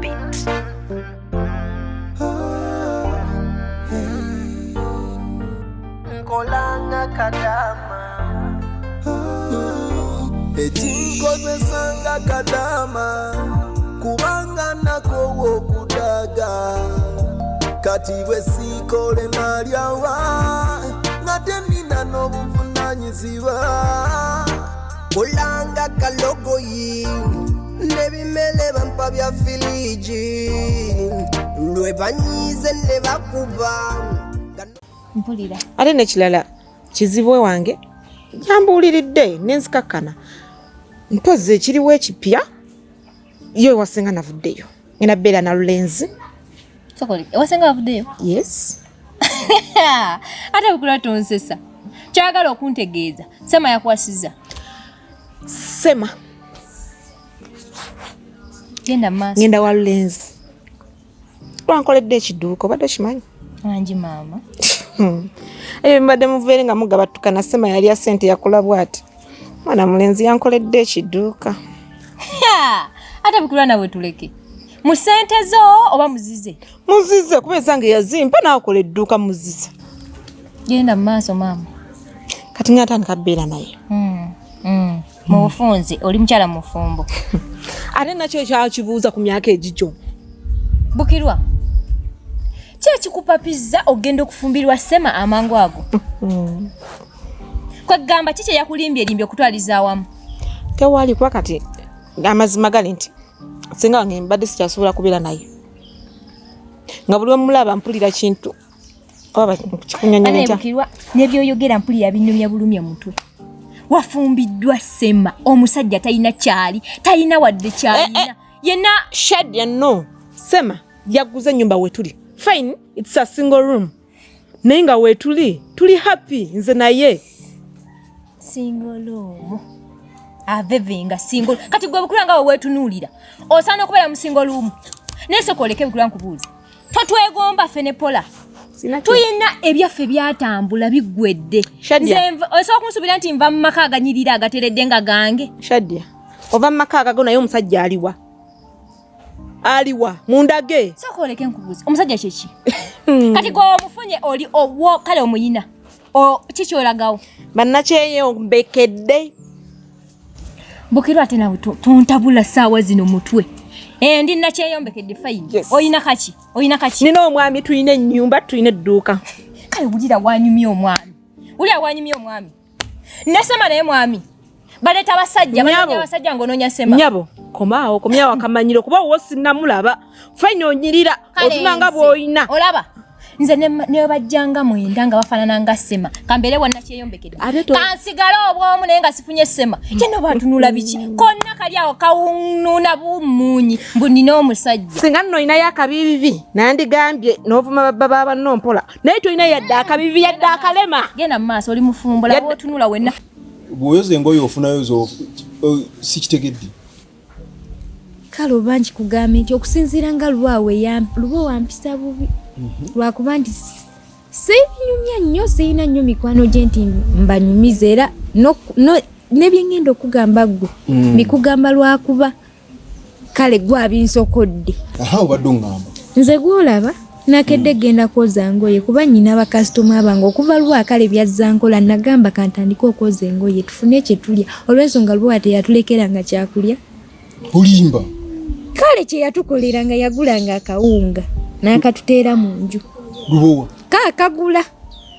beat. Nkolanga Kadaama. Ekinkoze sanga Kadaama kubanga nako okudaga kati bwe sikole malyawa ngate nina n'obuvunanyizibwa kulanga kalogoyi nebimele bampa bya filiji lwe banyize ne bakuba mpulira ate nekirala kizibwe wange jambuuliridde nenzikakkana mpozi ekiriwo ekipya yo wasenga navuddeyo ngenda beera na lulenzi sokole wasenga navuddeyo yes ate bukula tonsesa kyagala okuntegeeza sema yakwasiza sema genda maaso ngenda wa lulenzi lwankoledde ekiduuka obadde okimanyi anji maama eyo mbadde muveere nga mugabatukana sema yali ya ssente yakola bwati mwana mulenzi yankoledde ekiduuka ate bukula nawe tuleke mu ssente zo oba muzize kuba ezange yazimpa naakola edduuka muzize genda mu maaso maama kati ngatandika beera naye mu bufunze oli mukyala mufumbo ate nakyo ekyakibuuza ku myaka egijo bukirwa kyekikupapiza ogenda okufumbirwa sema amangu ago kwegamba kiki yakulimbye okutwaliza awamu tewali kuba kati amazima gali nti singa wange mbadde sikyasobola kubeera naye nga buli omulaba mpulira kintu oba kikunyonyonekya bukirwa nebyoyogera mpulira binyumya bulumya mutwe wafumbiddwa sema omusajja talina kyali talina wadde kyalina yenna Shadia no sema yaguze ennyumba wetuli fine it's a single room naye nga wetuli tuli happy nze naye single room avevenga single kati gwe bukula nga wetunuulira osaana okubeera mu single room nesokoleke bukula nkubuuza totwegomba fenepola tuyina ebyaffe byatambula biggwedde nze osobola kunsubira nti nva mu maka aganyirira agateredde nga gange Shadia ova mu maka agago naye omusajja aliwa mundage sokoleke nkubuuza omusajja kyeki kati gwe omufunye oli kale omuyina kiki olagawo bannakyeyo mbekedde bukirwa ate nawe tontabula saawa zino mutwe ndi nakyeyombekedde fayini Yes. olina kaki nina omwami tulina ennyumba tulina edduuka kale wulira wanyumya omwami nesema naye mwami baleeta abasajja ng'onoonya sema nyabo komaawo akamanyiro kuba wo sinnamulaba fayini onyirira otunanga bw'olina olaba nze ne bajjanga mwenda nga bafaanana nga sema kambeere wannakyeyombekede kansigale obwomu naye nga sifunye sema kyeno batunula biki konna kali awo kawunuuna bumuunyi mbu nina omusajja singa nno olinayo akabibibi nandigambye n'ovuma baba bannompola naye tolina yadde akabibibi yadde akalema genda mu maaso oli mufumbo laba otunula wenna bw'oyoza engoye ofunayo sikitegedde kale oba nkikugamba nti okusinziira nga luba wampisa bubi lwakuba nti seebinyumya nnyo sirina nnyo mikwano gye nti mbanyumiza era nebyengenda okugamba ggwe bikugamba lwakuba kale gwe abinsokodde obadde oŋŋamba nze gwolaba nakedde genda kwoza ngoye kuba nyina bakasitoma abange okuva lwakale byazza nkola nagamba kantandika okwoza engoye tufune kyetulya olw'ensonga lwa teyatulekeranga kyakulya olimba kale kyeyatukoleranga yagulanga akawunga n'akatuteera mu nju lubowa kaakagula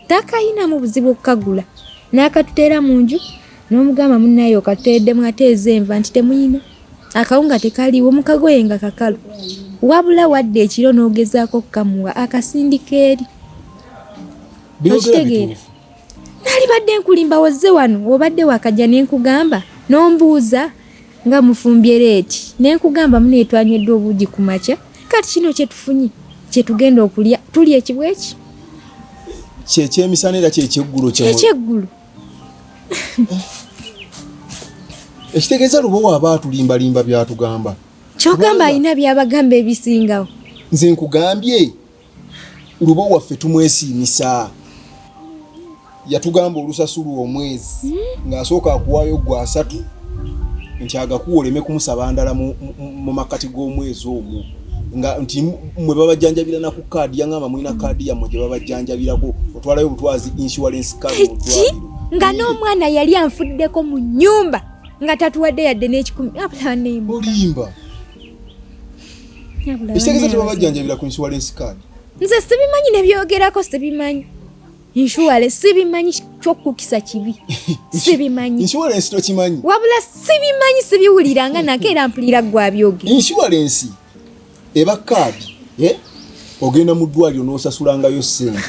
takayina mu buzibu okukagula n'akatuteera mu nju n'omugamba munnaye okatuteeddemu ate ez'enva nti temuyina akawunga tekaliwo mukagoye nga kakalu wabula wadde ekiro n'ogezaako okukamuwa akasindika eri okitegeera nali badde nkulimba wozze wano obadde wakajja nenkugamba n'ombuuza nga mufumbye leeti nenkugamba muneetwanyeddwa obuugi ku makya kati kino kyetufunye kyetugenda okulya tulya ekibweki kyekyemisana era kyekyeggulu ekyeggulu ekitegeeza lubowa aba atulimbalimba byatugamba kyogamba alina byabagamba ebisingawo nze nkugambye lubo waffe tumwesiimisa yatugamba olusasulu omwezi ng'asooka akuwaayo gwa 3 nti agakuwa oleme kumusaba ndala mu makati g'omwezi ogwo nga nti mwe babajjanjabira na ku kaadi yangamba mulina kaadi yammwe gye babajjanjabirako otwalayo obutwazi insurance card otwaliro nga n'omwana yali anfuddeko mu nnyumba nga tatuwadde yadde n'ekikumi abula nemba olimba ekitegeeza tebabajjanjabira ku insurance card nze sibimanyi nebyogerako sibimanyi insurance sibimanyi kyokukisa kibi sibimanyi insurance tokimanyi wabula sibimanyi sibiwuliranga nako era mpulira gwa byogera insurance eba kaadi ogenda mu ddwaliro n'osasulangayo ssente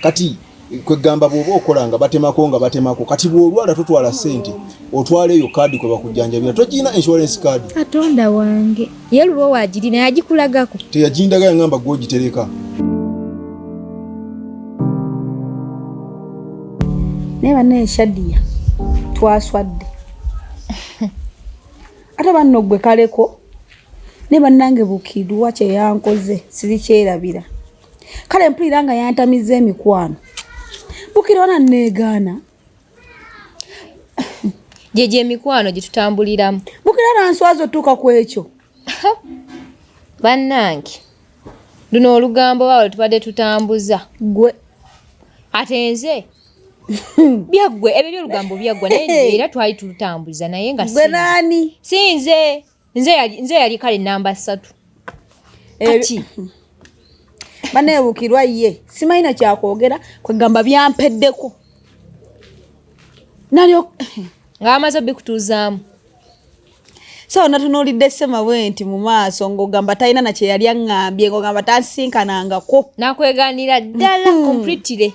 kati kwegamba bw'oba okolanga batemako kati bw'olwala totwala ssente otwala eyo kaadi kwe bakujjanjabira togirina insurance card katonda wange ye luba wagirina yagikulagako teyagindaga yangamba gwogitereka neba neshadiya twaswadde ate banno gwe kaleko ne bannange Bukirwa kye yankoze sirikyerabira kale mpulira nga yantamiza emikwano Bukirwa nanneegaana gye emikwano gye tutambuliramu Bukirwa nanswaza otuuka ku ekyo bannange luno olugambo bawe tubadde tutambuza gwe ate nze byaggwe ebyo by'olugambo byaggwa naye era twali tulutambuza naye nga gwe nani si nze yali kale namba 3 kati bane Bukirwa ye simayina kyakwogera kwegamba byampeddeko nalyo nga amaze bikutuuzaamu so natunuulidde Ssemabwe nti mu maaso ng'ogamba talina na kye yali aŋŋambye ng'ogamba tansinkanangako nakwegaanira ddala completely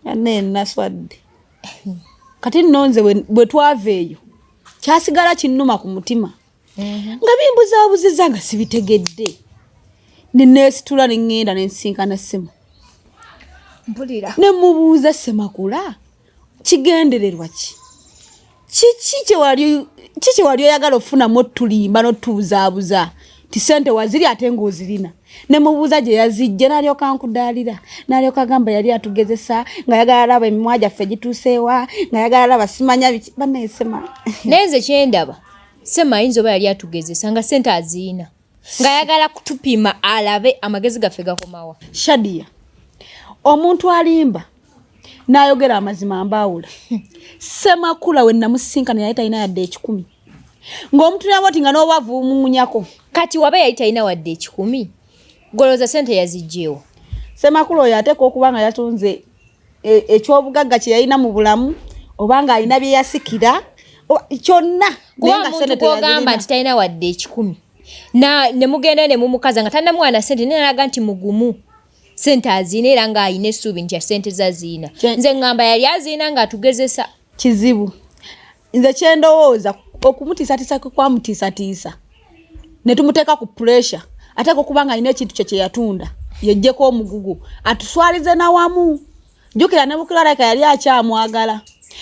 ane naswadde kati nno nze bwe twava eyo kyasigala kinnuma ku mutima nga bimbuzaabuziza nga sibitegedde neneesitula ne ŋŋenda ne nsinkana Ssema mpulira ne mubuuza Ssemakula kigendererwa ki kiki kye wali oyagala ofunamu otulimba n'otubuzaabuza ti ssente waziri ate ng'ozirina ne mubuuza gye yazijja n'alyoka nkudaalira n'alyoka agamba yali atugezesa nga yagala alaba emimwa gyaffe gituuseewa nga yagala alaba simanya biki bannaye Ssema naye nze kyendaba Ssema ayinza oba yali atugezesa nga ssente aziina nga yagala kutupima alabe amagezi gaffe gakomawa Shadiya omuntu alimba n'ayogera amazima mbaawula Ssemakula we namusinkana yali talina yadde 10 ng'omuntu naboti nga n'obwavu bumunyako kati waba yali talina wadde 10 goloza ssente yazijjeewo Ssemakula oyo ateeka okuba nga yatunze ekyobugagga kye yalina mu bulamu oba nga alina bye yasikira kyonna kuba omuntu gw'ogamba nti talina wadde 10 ne mugenda ne mumukaza nga talina mwana ssente naye nalaga nti mugumu ssente aziina era ng'ayina essuubi nti ssente zaziina nze ŋŋamba yali aziina ng'atugezesa kizibu nze kyendowooza okumutiisatiisa kwamutiisatiisa ne tumuteeka ku pressure ateeka okuba nga alina ekintu kye yatunda yejjeko omugugu atuswalize nawamu jjukira ne Bukirwa alaka yali akyamwagala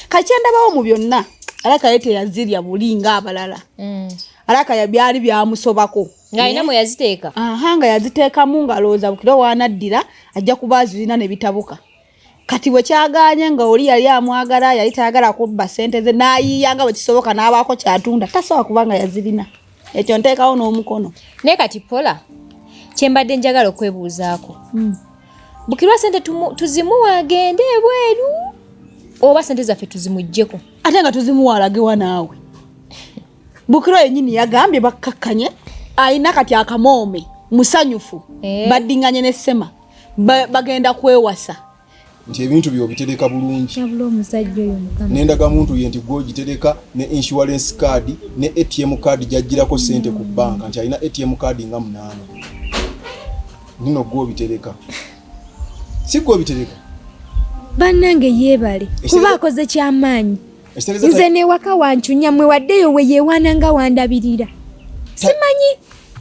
kakyendabawo mu byonna alaka ye teyazirya buli ng'abalala alaka byali byamusobako ng'alina mwe yaziteeka nga yaziteekamu ng'alowooza Bukirwa waanaddira ajja kuba azirina ne bitabuka kati bwe kyaganye nga oli yali amwagala yali tayagala kubba ssente ze n'ayiiya nga bwe kisoboka n'abaako kyatunda tasobola kuba nga yazirina ekyo nteekawo n'omukono naye kati Pola kyembadde njagala okwebuuzaako Bukirwa ssente tuzimuwa agende ebweru oba ssente zaffe tuzimuggyeko ate nga tuzimuwalagewa naawe Bukirwa yennyini yagambye bakkakkanye ayina kati akamoome musanyufu baddinganye ne Ssema bagenda kwewasa nti ebintu byo bitereka bulungi kyabula omusajja oyo mukama nendaga muntu ye nti gwogitereka ne insurance card ne ATM card gyajjirako ssente ku banka nti alina ATM card nga 8 nino gwobitereka si gwobitereka bannange yeebale kuba akoze kyamaanyi nze newaka wancunya mwe waddeyo we yeewaana nga wandabirira simanyi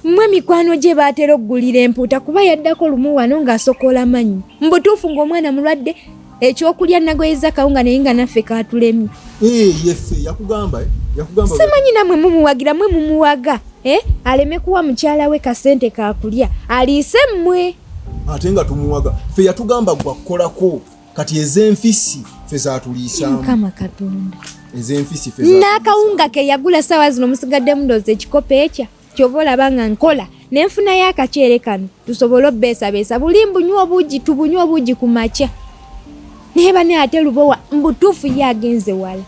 mmwe mikwano gye baatera okugulira empuuta kuba yaddako lumu wano ng'asokola manyi mbutuufu ng'omwana mulwadde ekyokulya nagoyeza kawunga naye nga naffe kaatulemye yeffe yakugamba simanyi namwe mumuwagira mwe mumuwaga aleme kuwa mukyala we kasente kakulya aliise mmwe ate nga tumuwaga ffe yatugamba gwakolako kati ez'enfisi ffe zaatuliisaamu mukama katonda ez'enfisi ffe n'akawunga ke yagula ssaawa zino musigadde mundoozi ekikopo ekya kyova olaba nga nkola nenfuna y'akaceere kano tusobole obbeesabeesa buli mbunywa obuugi tubunywa obuugi ku makya neba ne ate Lubowa mbutuufu ye agenze wala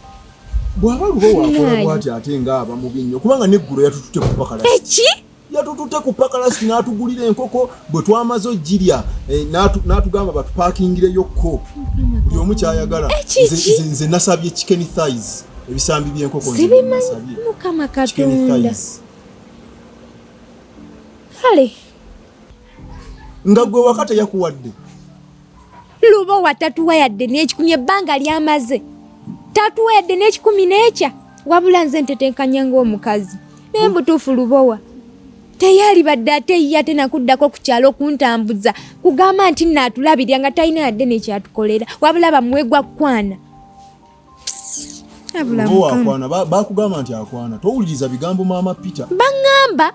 bw'aba Lubowa akola bw'ati ate ng'aba mubi nnyo kubanga neggulu yatutute ku pakalasi yatutute ku pakalasi n'atugulira enkoko bwe twamaze ogirya n'atugamba batupaakingireyo buli omu kyayagala nze nasabye chicken thighs ebisambi by'enkoko sibimanyi Mukama Katonda kale nga gwe wakati yakuwadde Lubowa tatuwa yadde n'ekikumi ebbanga lyamaze tatuwa yadde n'ekikumi n'ekya wabula nze ntetenkanya ng'omukazi naye mbutuufu Lubowa teyali badde ate ye ate nakuddako ku kyalo okuntambuza kugamba nti naatulabirya nga talina yadde n'ekyatukolera wabula bamuwegwa kwana akwana bakugamba nti akwana towuliriza bigambo maama Peter baŋŋamba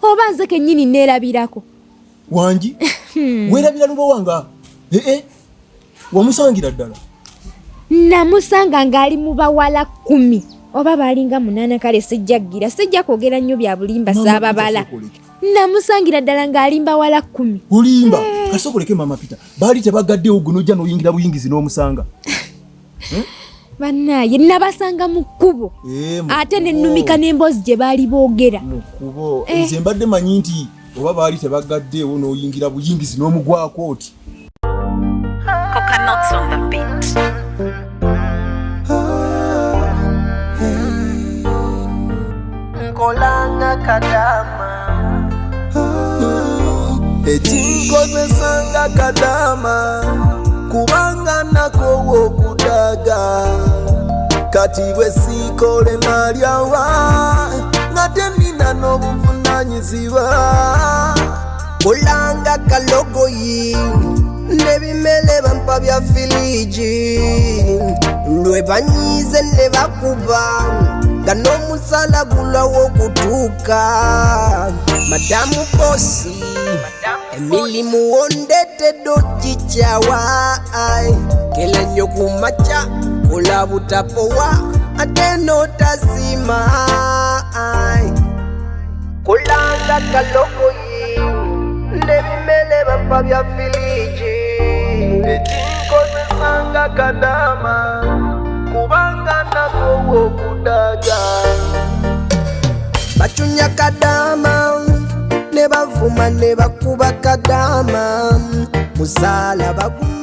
oba nze kennyini neerabirako wangi weerabira Lubowa nga wamusangira ddala namusanga ng'ali mu bawala 10 oba balinga 8 kale sijjaggira sijja kwogera nnyo bya bulimba saababala namusangira ddala ng'ali mbawala 10 bulimba kasokoleke maama Peter baali tebagaddewo gunojja n'oyingira buyingizi n'omusanga bannaye nabasanga mu kkubo ate nennumika n'emboozi gye baali boogera mu kkubo nze mbadde manyi nti oba baali tebagaddeewo n'oyingira buyingizi n'omugwako oti Coconuts on the beat. Nkolanga Kadaama ekinkozesanga Kadaama kubanga nakowo okudaga kati bwe siikole nalyawa nga tenina n'obuvunanyizibwa kolanga kalogoyi nebimele bampa bya filiji lwe banyize ne bakuba nga n'omusala gulawo okutuuka madamu bosi emilimu wondetedde okikyawa kela nnyo ku makya kola butapowa ate n'otasima kolanga kalogoyi nebimele bampa bya filiji ekinkozesanga Kadaama kubanga nakowo okudaga bacunya Kadaama ne bavuma ne bakuba Kadaama musala baguma